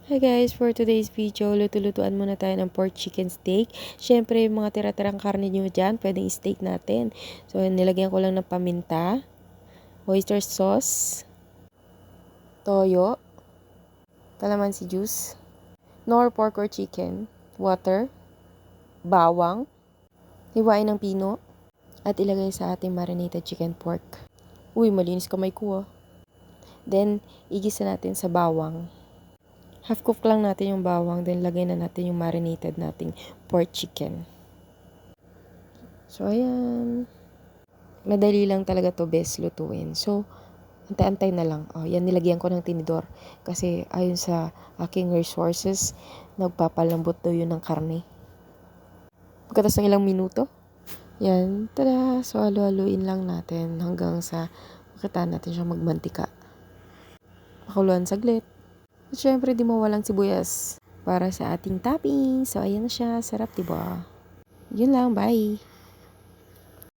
Hi guys, for today's video, luto-lutuan muna tayo ng pork chicken steak. Siyempre, yung mga tira-tirang karne nyo dyan, pwedeng steak natin. So, nilagyan ko lang ng paminta, oyster sauce, toyo, calamansi juice, nor pork or chicken, water, bawang, hiwain ng pino, at ilagay sa ating marinated chicken pork. Uy, malinis kamay ko ah. Then, igisa natin sa bawang. Half cook lang natin yung bawang, then lagay na natin yung marinated nating pork chicken. So, ayan. Madali lang talaga to best lutuin. So, antay-antay na lang. Oh, yan, nilagyan ko ng tinidor. Kasi ayon sa aking resources, nagpapalambot daw yun ng karne. Pagkatas ng ilang minuto, yan, tada! So, halu-haluin lang natin hanggang sa makita natin siya magmantika. Pakuluan saglit. At syempre, di mawalang sibuyas para sa ating topping. So, ayan na siya. Sarap, diba? Yun lang. Bye!